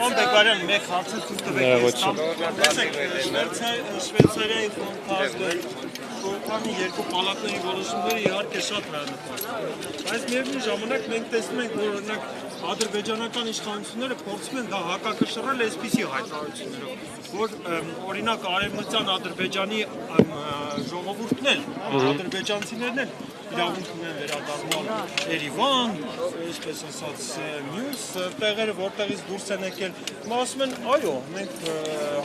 Անդեգարյան մեկ հարցը ցույց տվեք տեսեք Շվեյցարիայի ֆոնտազը քանի երկու պալատների որոշումները իհարկե շատ հրանապատակ բայց միևնույն ժամանակ մենք տեսնում ենք որ օրինակ ադրբեջանական իշխանությունները փորձում են դա հակակշռել այսպիսի հայտարարություններով որ օրինակ արևմտյան Ադրբեջանի ժողովուրդն էլ ադրբեջանցիներն էլ իրավունք ունեն վերադառնալ Երևան, այսպես ասած մյուս տեղերը որտեղից դուրս են եկել, ասում են այո, մենք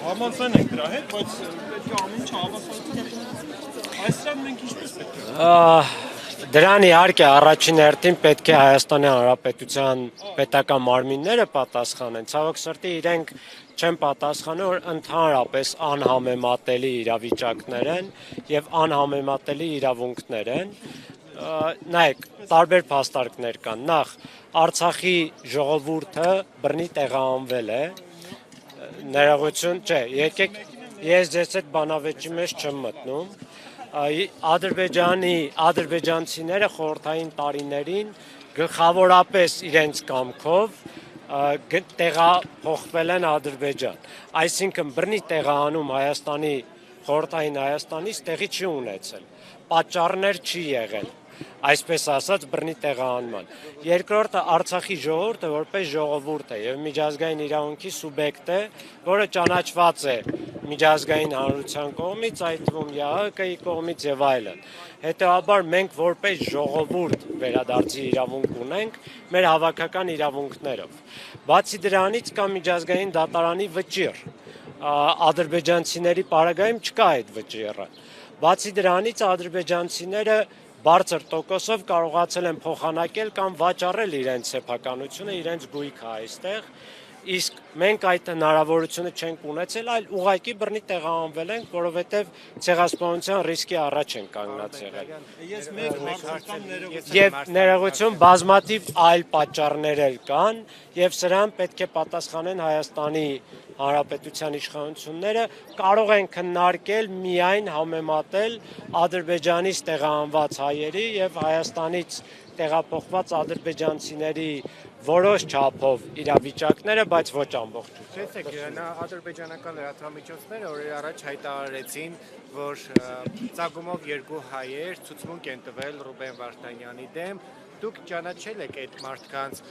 համաձայն ենք դրա հետ, բայց պետք է ամեն ինչը հավասարություն այսրան մենք ինչպես պետք է Դրան իհարկե առաջին հերթին պետք է Հայաստանի Հանրապետության պետական մարմինները պատասխանեն, ցավոք սրտի իրենք չեն պատասխանում, որ ընդհանրապես անհամեմատելի իրավիճակներ են եւ անհամեմատելի իրավունքներ են։ Նայեք, տարբեր փաստարկներ կան։ Նախ Արցախի ժողովուրդը բռնի տեղահանվել է։ Ներողություն, չէ, եկեք ես ձեզ այդ բանավեճի մեջ չեմ մտնում։ Ադրբեջանցիները խորհրդային տարիներին գլխավորապես իրենց կամքով տեղափոխվել են Ադրբեջան։ Այսինքն բռնի տեղահանում Հայաստանի խորհրդային Հայաստանից տեղի չի ունեցել։ Պատճառներ չի եղել, այսպես ասած բռնի տեղահանման։ Երկրորդը Արցախի ժողովուրդը որպես ժողովուրդ է եւ միջազգային իրավունքի սուբյեկտ է, որը ճանաչված է միջազգային հանրության կողմից, այդ թվում ՀՀԿ-ի կողմից եւ այլն։ Հետեւաբար մենք որպես ժողովուրդ վերադարձի իրավունք ունենք մեր հավաքական իրավունքներով։ Բացի դրանից կա միջազգային դատարանի վճիռ։ Ադրբեջանցիների պարագայում չկա այդ վճիռը։ Բացի դրանից ադրբեջանցիները բարձր տոկոսով կարողացել են փոխանակել կամ վաճառել իրենց սեփականությունը, իրենց գույքը այստեղ, իսկ մենք այդ հնարավորությունը չենք ունեցել, այլ ուղղակի բռնի տեղահանվել ենք, որովհետև ցեղասպանության ռիսկի առաջ են կանգնած եղել։ Եվ ներողություն, բազմաթիվ այլ պատճառներ էլ կան, եւ սրան պետք է պատասխանեն Հայաստանի Հանրապետության իշխանությունները, կարող են քննարկել միայն համեմատել Ադրբեջանից տեղահանված հայերի եւ Հայաստանից տեղափոխված ադրբեջանցիների որոշ չափով իրավիճակները, բայց ոչ ամբողջությամբ։ Տեսեք, ադրբեջանական լրատվամիջոցները օրեր առաջ հայտարարեցին, որ ծագումով երկու հայեր ցուցմունք են տվել Ռուբեն Վարդանյանի դեմ։ Դուք ճանաչել եք այդ մարդկանց,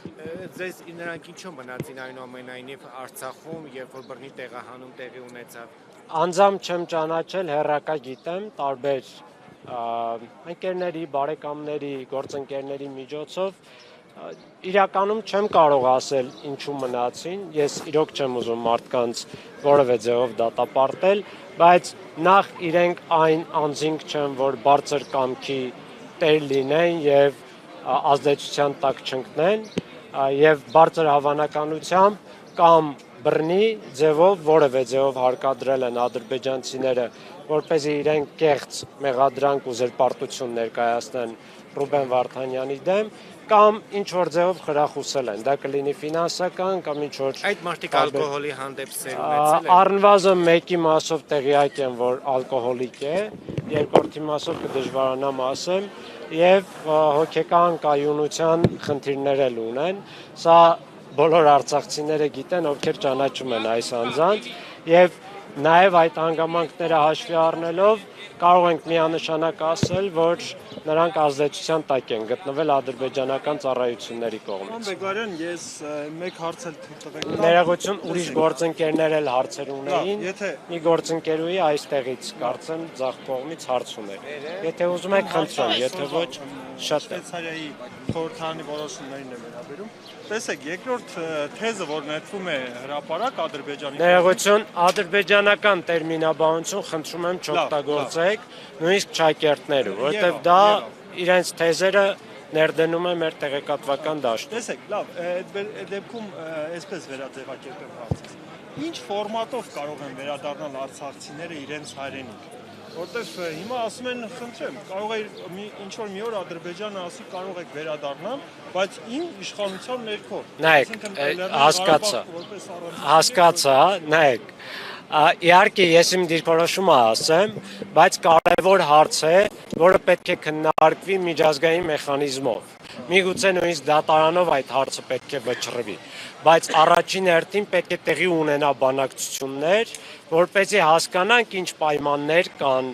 ձեզ նրանք ինչու մնացին այնուամենայնիվ Արցախում, երբ որ բռնի տեղահանում տեղի ունեցավ։ Անձամբ չեմ ճանաչել, հեռակա գիտեմ, տարբեր ընկերների, բարեկամների, գործընկերների միջոցով իրականում չեմ կարող ասել ինչու մնացին, ես իրոք չեմ ուզում մարդկանց որևէ ձևով դատապարտել, բայց նախ իրենք այն անձինք չեն, որ բարձր կամքի տեր լինեն եւ ազդեցության տակ չընկնեն եւ բարձր հավանականությամբ կամ բռնի ձևով որևէ ձևով հարկադրել են ադրբեջանցիները, որպեսզի իրենք կեղծ մեղադրանք ու զրպարտություն ներկայացնեն Ռուբեն Վարդանյանի դեմ, կամ ինչ որ ձևով խրախուսել են, դա կլինի ֆինանսական կամ ինչ որ այդ մարդիկ ալկոհոլի հանդեպ սեր ունեցել են։ Առնվազն մեկի մասով տեղյակ եմ, որ ալկոհոլիկ է, երկրորդի մասով կդժվարանամ ասեմ, եւ հոգեկան կայունության խնդիրներ էլ ունեն։ Սա բոլոր արցախցիները գիտեն, ովքեր ճանաչում են այս անձանց, եւ նաեւ այդ հանգամանքները հաշվի առնելով կարող ենք միանշանակ ասել, որ նրանք ազդեցության տակ են գտնվել ադրբեջանական ծառայությունների կողմից։ Անդեգարյան, ես մեկ հարց էլ տվեք։ Ներողություն, ուրիշ գործընկերներ էլ հարցեր ունեին։ Մի գործընկերուհի այստեղից կարծեմ ձախ կողմից հարց ուներ։ Եթե ուզում եք խնդրեմ, եթե ոչ, շատ է։ Շվեյցարիայի խորհրդարանի որոշումներին է վերաբերում։ Տեսեք, երկրորդ թեզը, որ նետվում է հրապարակ Ադրբեջանի։ Ներողություն, ադրբեջանական տերմինաբանություն խնդրում եմ չօգտագործեք, նույնիսկ ճակերտներով, որովհետև դա իրենց թեզերը ներդնում է մեր տեղեկատվական դաշտում։ Տեսեք, լավ, այդ դեպքում այսպես վերաձևակերպեմ հարցը։ Ինչ ֆորմատով կարող են վերադառնալ արցախցիները իրենց հայրենիք։ Որտեվ հիմա ասում են, խնդրեմ, կարող է ինչ-որ մի օր Ադրբեջանը ասի կարող եք վերադառնալ, բայց իմ իշխանության ներքո։ Նայեք, հասկացա, նայեք, իհարկե ես իմ դիրքորոշումը ասեմ, բայց կարևոր հարց է, որը պետք է քննարկվի միջազգային մեխանիզմով։ Միգուցե նույնիսկ դատարանով այդ հարցը պետք է վճռվի, բայց առաջին հերթին պետք է տեղի ունենա բանակցություններ, որպեսզի հասկանանք ինչ պայմաններ կան,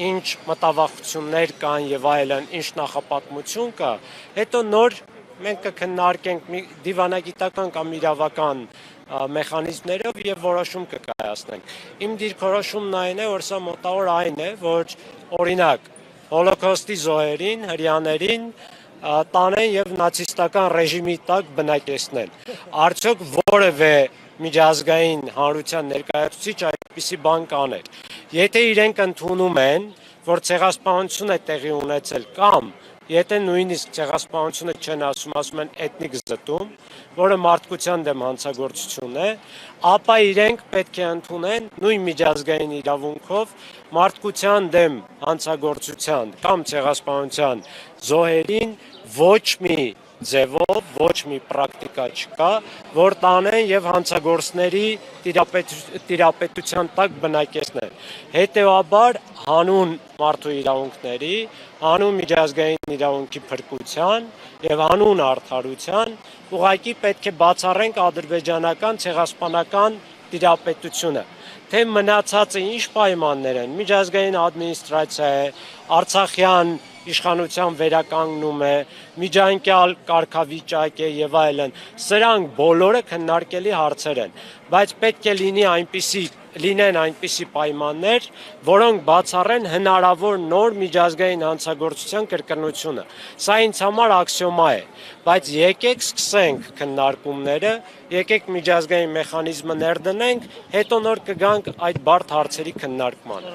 ինչ մտավախություններ կան եւ այլն, ինչ նախապատմություն կա, հետո նոր մենք կքննարկենք դիվանագիտական կամ իրավական մեխանիզմներով եւ որոշում կկայացնենք։ Իմ դիրքորոշումն այն է, որ սա մոտավոր այն է, որ օրինակ հոլոկոստի զոհերին, հրեաներին տանեն եւ նացիստական ռեժիմի տակ բնակեցնեն։ Արդյոք որևէ միջազգային հանրության ներկայացուցիչ այդպիսի բան կաներ։ Եթե իրենք ընդունում են, որ ցեղասպանություն է տեղի ունեցել կամ եթե նույնիսկ ցեղասպանությունը չեն ասում են էթնիկ զտում, որը մարդկության դեմ հանցագործություն է, ապա իրենք պետք է ընդունեն նույն միջազգային իրավունքով մարդկության դեմ հանցագործության կամ ցեղասպանության զոհերին ոչ մի ձևով, ոչ մի պրակտիկա չկա, որ տանեն եւ հանցագործների տիրապետության տակ բնակեցնեն։ Հետևաբար հանուն մարդու իրավունքների, հանուն միջազգային իրավունքի փրկության եւ հանուն արդարության ուղղակի պետք է բացառենք ադրբեջանական ցեղասպանական տիրապետությունը։ Թե մնացածը ինչ պայմաններ են, միջազգային ադմինիստրացիա է, Արցախյան իշխանության վերականգնում է, միջանկյալ կարգավիճակ է եւ այլն, սրանք բոլորը քննարկելի հարցեր են, բայց պետք է լինեն այնպիսի պայմաններ, որոնք բացառեն հնարավոր նոր միջազգային հանցագործության կրկնությունը։ Սա ինձ համար աքսիոմա է, բայց եկեք սկսենք քննարկումները, եկեք միջազգային մեխանիզմը ներդնենք, հետո նոր կգանք այդ բարդ հարցերի քննարկման։